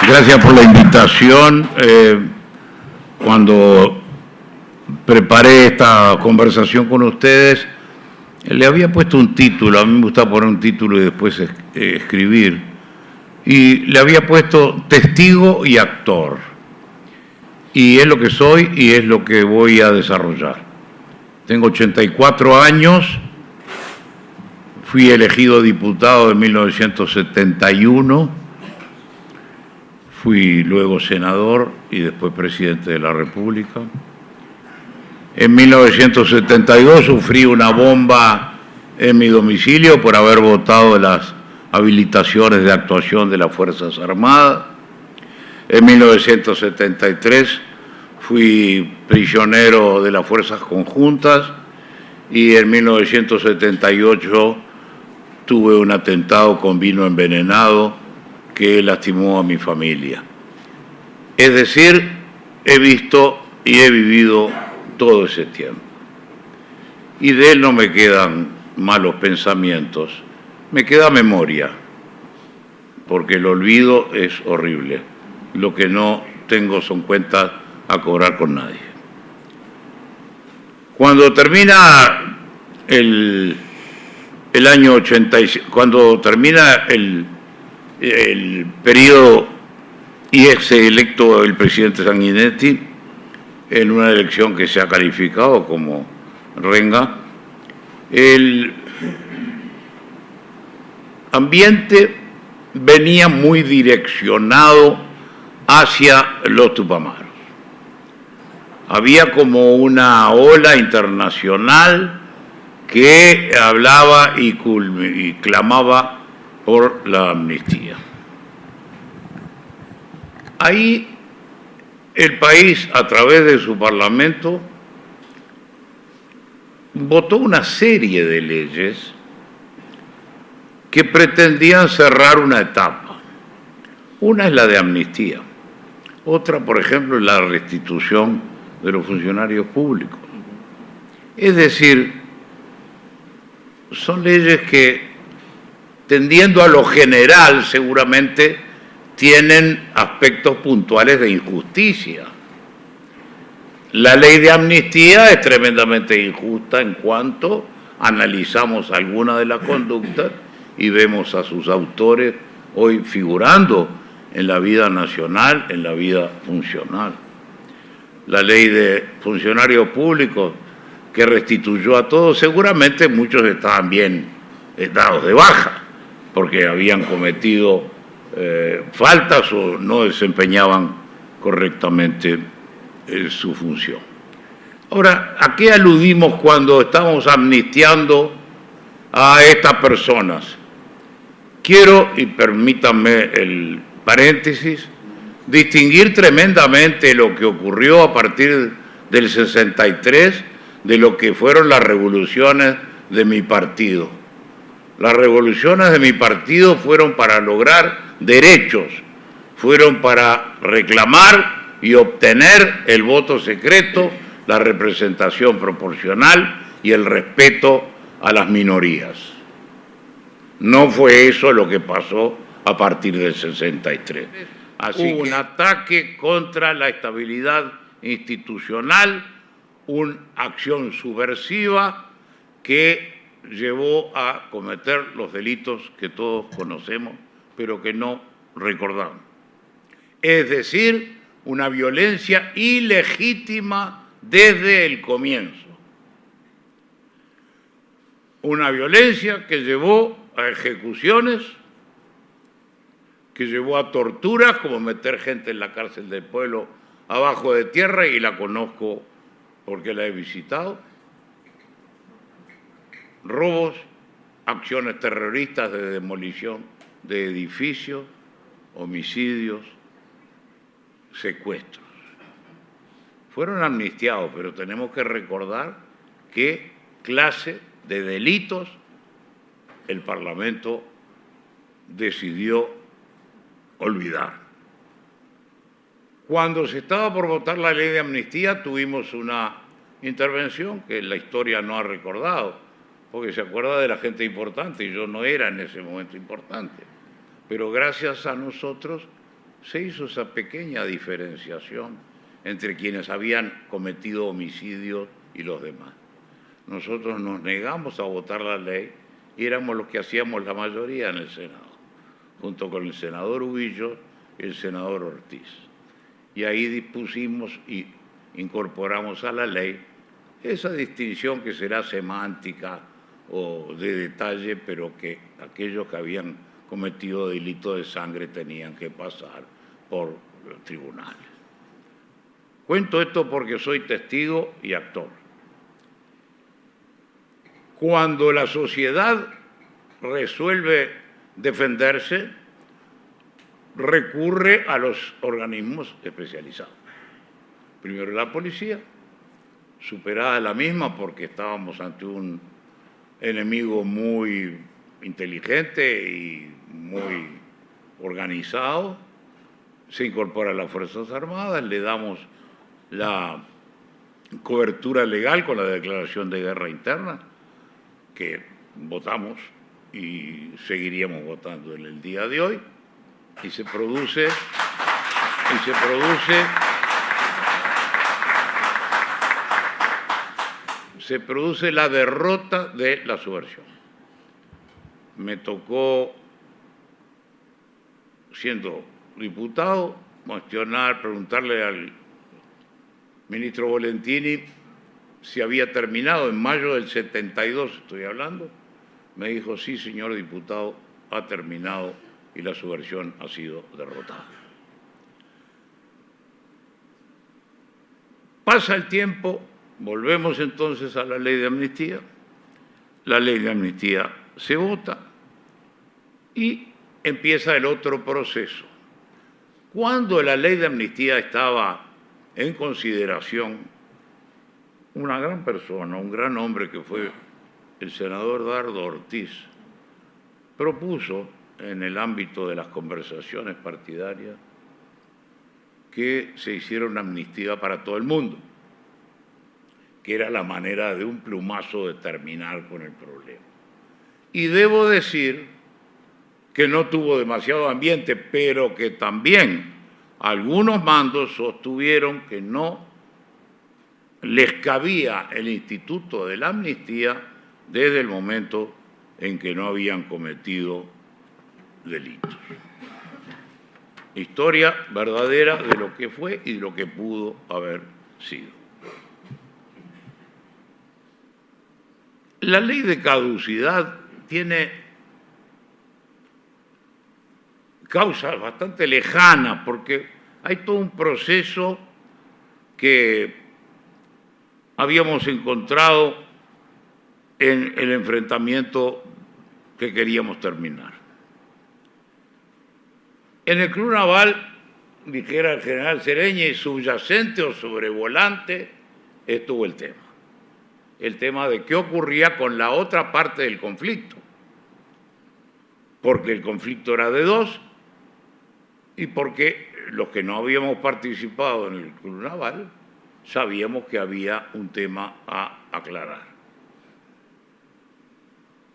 Gracias por la invitación. Cuando preparé esta conversación con ustedes, le había puesto un título. A mí me gusta poner un título y después escribir. Y le había puesto testigo y actor. Y es lo que soy y es lo que voy a desarrollar. Tengo 84 años. Fui elegido diputado en 1971. Fui luego senador y después presidente de la República. En 1972 sufrí una bomba en mi domicilio por haber votado las habilitaciones de actuación de las Fuerzas Armadas. En 1973 fui prisionero de las Fuerzas Conjuntas y en 1978 tuve un atentado con vino envenenado que lastimó a mi familia. Es decir, he visto y he vivido todo ese tiempo. Y de él no me quedan malos pensamientos, me queda memoria, porque el olvido es horrible. Lo que no tengo son cuentas a cobrar con nadie. Cuando termina el año 86, cuando termina el periodo y es electo el presidente Sanguinetti en una elección que se ha calificado como renga, el ambiente venía muy direccionado hacia los Tupamaros. Había como una ola internacional que hablaba y clamaba por la amnistía. Ahí el país, a través de su parlamento, votó una serie de leyes que pretendían cerrar una etapa. Una es la de amnistía, otra, por ejemplo, es la restitución de los funcionarios públicos. Es decir, son leyes que, tendiendo a lo general, seguramente tienen aspectos puntuales de injusticia. La ley de amnistía es tremendamente injusta en cuanto analizamos alguna de las conductas y vemos a sus autores hoy figurando en la vida nacional, en la vida funcional. La ley de funcionarios públicos que restituyó a todos, seguramente muchos estaban bien dados de baja, porque habían cometido faltas o no desempeñaban correctamente su función. Ahora, ¿a qué aludimos cuando estamos amnistiando a estas personas? Quiero, y permítanme el paréntesis, distinguir tremendamente lo que ocurrió a partir del 63 de lo que fueron las revoluciones de mi partido. Las revoluciones de mi partido fueron para lograr derechos, fueron para reclamar y obtener el voto secreto, la representación proporcional y el respeto a las minorías. No fue eso lo que pasó a partir del 63. Así hubo un ataque contra la estabilidad institucional, una acción subversiva que llevó a cometer los delitos que todos conocemos, pero que no recordamos. Es decir, una violencia ilegítima desde el comienzo. Una violencia que llevó a ejecuciones, que llevó a torturas, como meter gente en la cárcel del pueblo abajo de tierra, y la conozco porque la he visitado. Robos, acciones terroristas de demolición de edificios, homicidios, secuestros. Fueron amnistiados, pero tenemos que recordar qué clase de delitos el Parlamento decidió olvidar. Cuando se estaba por votar la ley de amnistía, tuvimos una intervención que la historia no ha recordado, porque se acuerda de la gente importante, y yo no era en ese momento importante. Pero gracias a nosotros se hizo esa pequeña diferenciación entre quienes habían cometido homicidios y los demás. Nosotros nos negamos a votar la ley y éramos los que hacíamos la mayoría en el Senado, junto con el senador Ubillos y el senador Ortiz. Y ahí dispusimos y incorporamos a la ley esa distinción que será semántica o de detalle, pero que aquellos que habían cometido delito de sangre tenían que pasar por los tribunales. Cuento esto porque soy testigo y actor. Cuando la sociedad resuelve defenderse, recurre a los organismos especializados. Primero la policía, superada la misma porque estábamos ante un enemigo muy inteligente y muy organizado, se incorpora a las Fuerzas Armadas, le damos la cobertura legal con la declaración de guerra interna, que votamos y seguiríamos votando en el día de hoy, y se produce la derrota de la subversión. Me tocó, siendo diputado, preguntarle al ministro Volentini si había terminado, en mayo del 72 estoy hablando. Me dijo, sí, señor diputado, ha terminado y la subversión ha sido derrotada. Pasa el tiempo, volvemos entonces a la ley de amnistía. La ley de amnistía se vota y empieza el otro proceso. Cuando la ley de amnistía estaba en consideración, una gran persona, un gran hombre que fue el senador Dardo Ortiz, propuso en el ámbito de las conversaciones partidarias que se hiciera una amnistía para todo el mundo, que era la manera de un plumazo de terminar con el problema. Y debo decir que no tuvo demasiado ambiente, pero que también algunos mandos sostuvieron que no les cabía el instituto de la amnistía desde el momento en que no habían cometido delitos. Historia verdadera de lo que fue y de lo que pudo haber sido. La ley de caducidad tiene causas bastante lejanas porque hay todo un proceso que habíamos encontrado en el enfrentamiento que queríamos terminar. En el Club Naval, dijera el general Sereñi, subyacente o sobrevolante, estuvo el tema de qué ocurría con la otra parte del conflicto, porque el conflicto era de dos y porque los que no habíamos participado en el Club Naval sabíamos que había un tema a aclarar.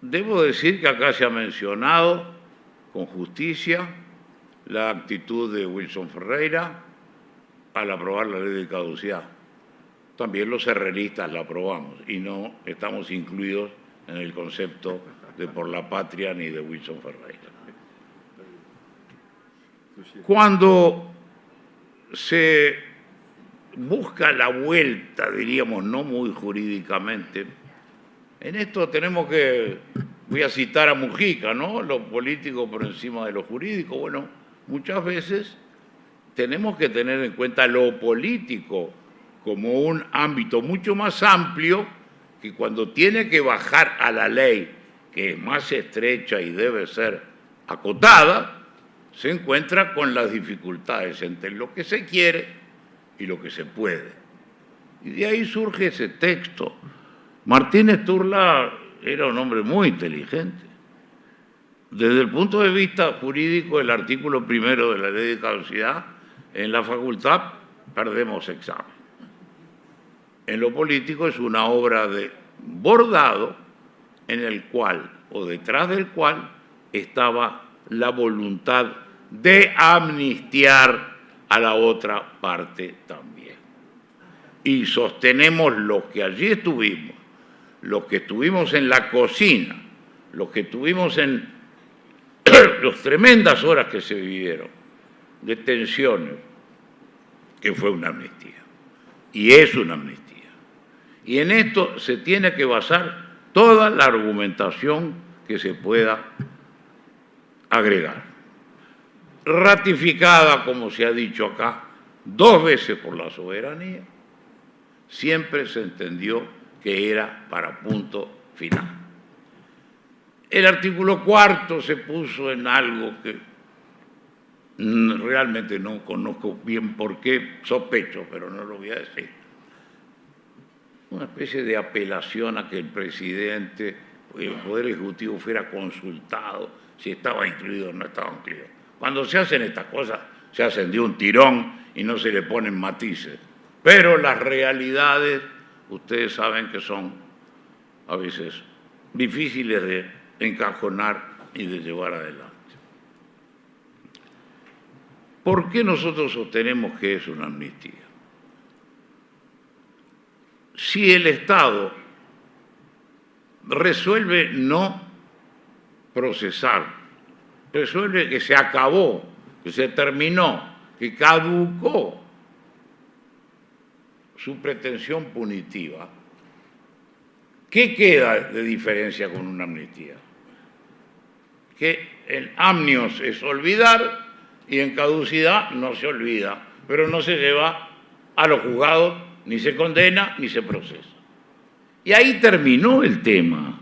Debo decir que acá se ha mencionado con justicia la actitud de Wilson Ferreira al aprobar la ley de caducidad. También los herreristas la aprobamos y no estamos incluidos en el concepto de Por la Patria ni de Wilson Ferreira. Cuando se busca la vuelta, diríamos, no muy jurídicamente, en esto tenemos que, voy a citar a Mujica, ¿no? Lo político por encima de lo jurídico. Bueno, muchas veces tenemos que tener en cuenta lo político como un ámbito mucho más amplio que cuando tiene que bajar a la ley, que es más estrecha y debe ser acotada, se encuentra con las dificultades entre lo que se quiere y lo que se puede. Y de ahí surge ese texto. Martínez Turla era un hombre muy inteligente. Desde el punto de vista jurídico, el artículo primero de la ley de caducidad, en la facultad perdemos examen. En lo político es una obra de bordado en el cual, o detrás del cual, estaba la voluntad de amnistiar a la otra parte también. Y sostenemos los que allí estuvimos, los que estuvimos en la cocina, los que estuvimos en las tremendas horas que se vivieron, de tensiones, que fue una amnistía. Y es una amnistía. Y en esto se tiene que basar toda la argumentación que se pueda agregar. Ratificada, como se ha dicho acá, 2 veces por la soberanía, siempre se entendió que era para punto final. El artículo 4 se puso en algo que realmente no conozco bien por qué, sospecho, pero no lo voy a decir. Una especie de apelación a que el presidente, el Poder Ejecutivo fuera consultado si estaba incluido o no estaba incluido. Cuando se hacen estas cosas, se hacen de un tirón y no se le ponen matices. Pero las realidades, ustedes saben que son a veces difíciles de encajonar y de llevar adelante. ¿Por qué nosotros sostenemos que es una amnistía? Si el Estado resuelve no procesar, resuelve que se acabó, que se terminó, que caducó su pretensión punitiva, ¿qué queda de diferencia con una amnistía? Que en amnios es olvidar y en caducidad no se olvida, pero no se lleva a los juzgados, ni se condena, ni se procesa. Y ahí terminó el tema.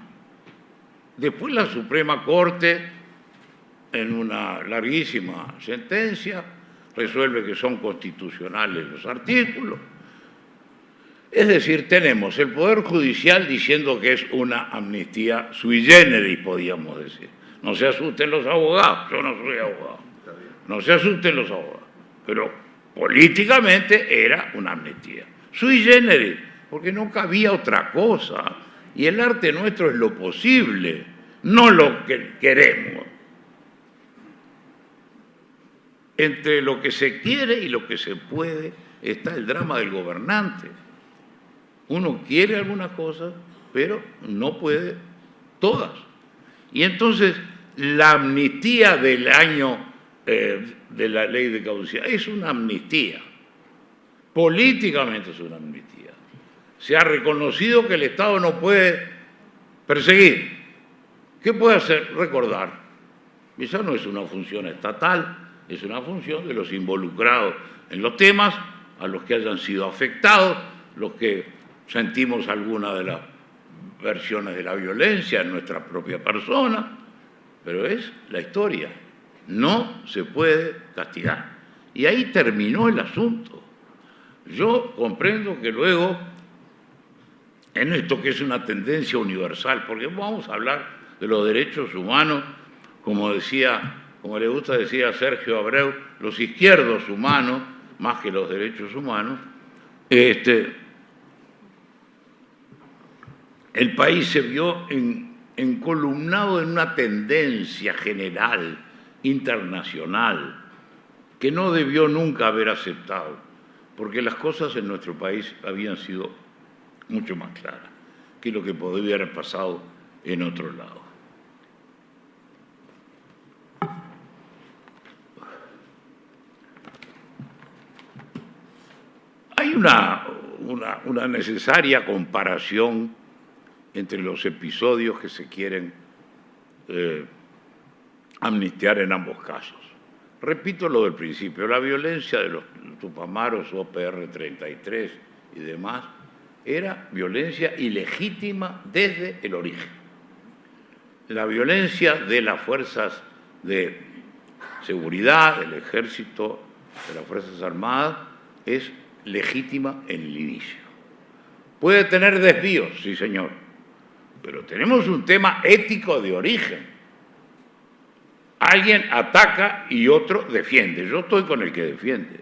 Después la Suprema Corte, en una larguísima sentencia, resuelve que son constitucionales los artículos. Es decir, tenemos el Poder Judicial diciendo que es una amnistía sui generis, podríamos decir. No se asusten los abogados, yo no soy abogado. No se asusten los abogados. Pero políticamente era una amnistía. Sui generis, porque no cabía otra cosa. Y el arte nuestro es lo posible, no lo que queremos. Entre lo que se quiere y lo que se puede está el drama del gobernante. Uno quiere algunas cosas, pero no puede todas. Y entonces la amnistía del año de la ley de caducidad es una amnistía. Políticamente es una amnistía. Se ha reconocido que el Estado no puede perseguir. ¿Qué puede hacer? Recordar. Esa no es una función estatal, es una función de los involucrados en los temas, a los que hayan sido afectados, los que sentimos alguna de las versiones de la violencia en nuestra propia persona, pero es la historia. No se puede castigar. Y ahí terminó el asunto. Yo comprendo que luego, en esto que es una tendencia universal, porque vamos a hablar de los derechos humanos, como le gusta decir a Sergio Abreu, los izquierdos humanos, más que los derechos humanos, el país se vio encolumnado en una tendencia general, internacional, que no debió nunca haber aceptado, porque las cosas en nuestro país habían sido mucho más claras que lo que podría haber pasado en otro lado. Hay una necesaria comparación entre los episodios que se quieren amnistiar en ambos casos. Repito lo del principio, la violencia de los Tupamaros, OPR 33 y demás, era violencia ilegítima desde el origen. La violencia de las fuerzas de seguridad, del ejército, de las Fuerzas Armadas, es legítima en el inicio. Puede tener desvíos, sí señor, pero tenemos un tema ético de origen. Alguien ataca y otro defiende. Yo estoy con el que defiende.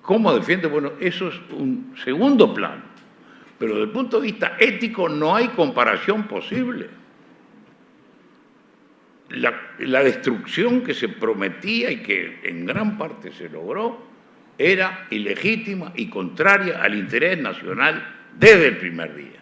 ¿Cómo defiende? Bueno, eso es un segundo plano. Pero desde el punto de vista ético no hay comparación posible. la destrucción que se prometía y que en gran parte se logró era ilegítima y contraria al interés nacional desde el primer día.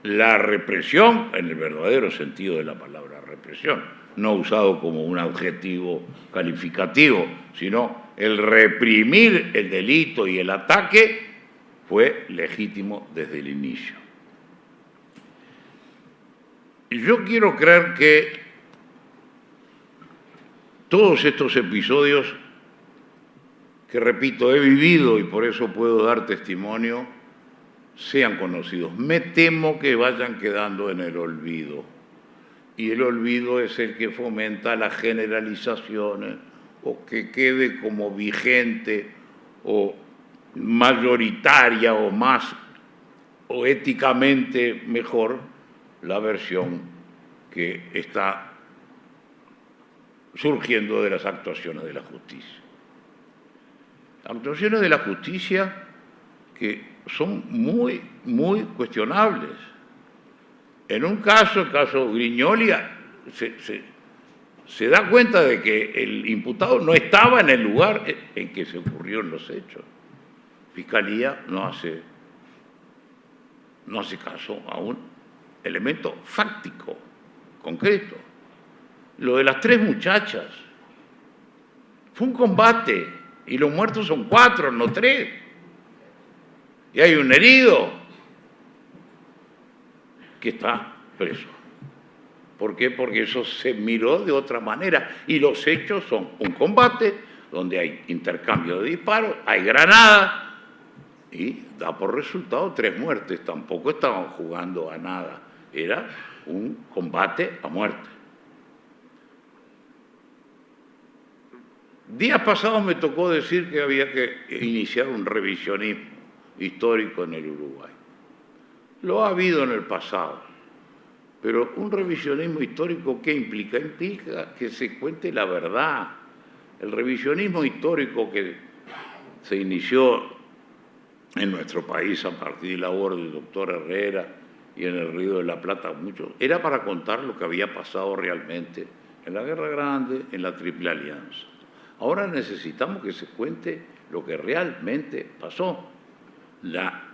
La represión, en el verdadero sentido de la palabra represión, no usado como un adjetivo calificativo, sino el reprimir el delito y el ataque, fue legítimo desde el inicio. Yo quiero creer que todos estos episodios, que repito, he vivido y por eso puedo dar testimonio, sean conocidos. Me temo que vayan quedando en el olvido. Y el olvido es el que fomenta las generalizaciones o que quede como vigente o mayoritaria o más o éticamente mejor la versión que está surgiendo de las actuaciones de la justicia. Actuaciones de la justicia que son muy, muy cuestionables. En un caso, el caso Grignoli, se da cuenta de que el imputado no estaba en el lugar en que se ocurrieron los hechos. Fiscalía no hace caso a un elemento fáctico, concreto. Lo de las 3 muchachas fue un combate y los muertos son 4, no 3. Y hay un herido que está preso. ¿Por qué? Porque eso se miró de otra manera. Y los hechos son un combate donde hay intercambio de disparos, hay granadas y da por resultado 3 muertes. Tampoco estaban jugando a nada. Era un combate a muerte. Días pasados me tocó decir que había que iniciar un revisionismo histórico en el Uruguay. Lo ha habido en el pasado, pero un revisionismo histórico, ¿qué implica? Implica que se cuente la verdad. El revisionismo histórico que se inició en nuestro país a partir de la labor del doctor Herrera y en el Río de la Plata, era para contar lo que había pasado realmente en la Guerra Grande, en la Triple Alianza. Ahora necesitamos que se cuente lo que realmente pasó. La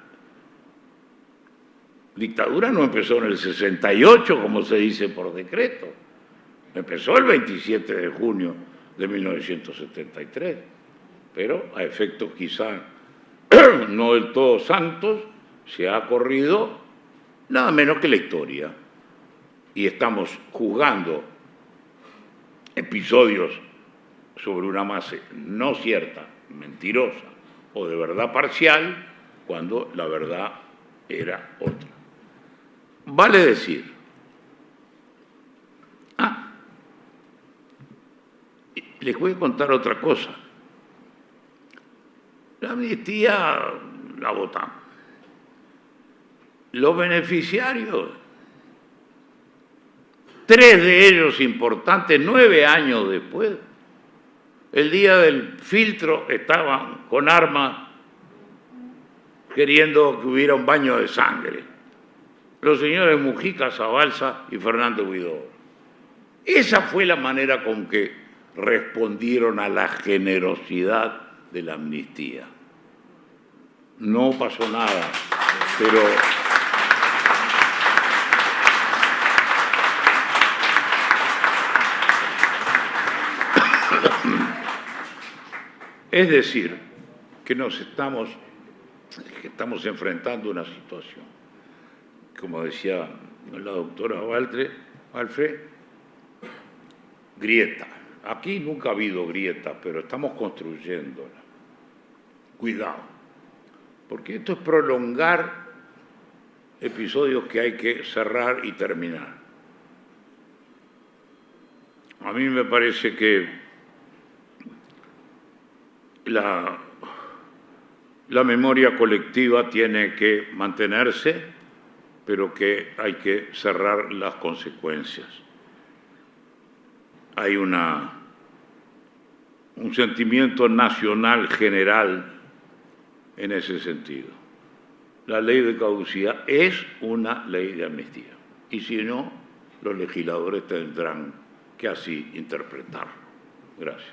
dictadura no empezó en el 68, como se dice por decreto. Empezó el 27 de junio de 1973, pero a efectos quizá no del todo santos, se ha corrido nada menos que la historia. Y estamos juzgando episodios sobre una base no cierta, mentirosa o de verdad parcial, cuando la verdad era otra. Vale decir, les voy a contar otra cosa. La amnistía la votamos. Los beneficiarios, 3 de ellos importantes, 9 años después, el día del filtro estaban con armas queriendo que hubiera un baño de sangre. Los señores Mujica, Zabalza y Fernández Huidobro. Esa fue la manera con que respondieron a la generosidad de la amnistía. No pasó nada, pero es decir, que estamos enfrentando una situación, como decía la doctora Walfre, grieta. Aquí nunca ha habido grieta, pero estamos construyéndola. Cuidado, porque esto es prolongar episodios que hay que cerrar y terminar. A mí me parece que la memoria colectiva tiene que mantenerse, pero que hay que cerrar las consecuencias. Hay un sentimiento nacional general en ese sentido. La ley de caducidad es una ley de amnistía, y si no, los legisladores tendrán que así interpretarlo. Gracias.